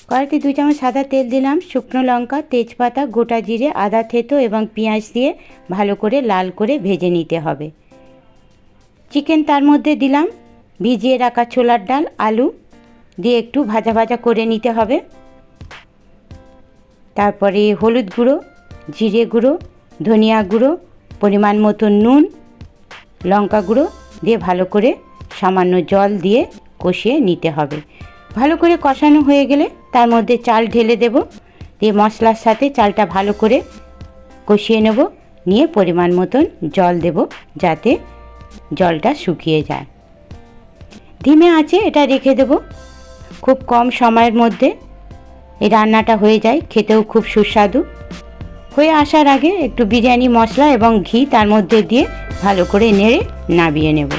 কড়াইতে 2 চামচ সাদা তেল দিলাম, শুকনো লঙ্কা, তেজপাতা, গোটা জিরে, আদা থেতো এবং পেঁয়াজ দিয়ে ভালো করে লাল করে ভেজে নিতে হবে। চিকেন তার মধ্যে দিলাম, ভিজিয়ে রাখা ছোলার ডাল, আলু দিয়ে একটু ভাজা ভাজা করে নিতে হবে। তারপরে হলুদ গুঁড়ো, জিরে গুঁড়ো, ধনিয়া গুঁড়ো, পরিমাণ মতো নুন, লঙ্কা গুঁড়ো দিয়ে ভালো করে সামান্য জল দিয়ে কষিয়ে নিতে হবে। ভালো করে কষানো হয়ে গেলে তার মধ্যে চাল ঢেলে দেব, দিয়ে মশলার সাথে চালটা ভালো করে কষিয়ে নেব, নিয়ে পরিমাণ মতন জল দেব যাতে জলটা শুকিয়ে যায়। ধিমে আঁচে এটা রেখে দেব। খুব কম সময়ের মধ্যে এই রান্নাটা হয়ে যায়, খেতেও খুব সুস্বাদু। হয়ে আসার আগে একটু বিরিয়ানি মশলা এবং ঘি তার মধ্যে দিয়ে ভালো করে নেড়ে নামিয়ে নেব।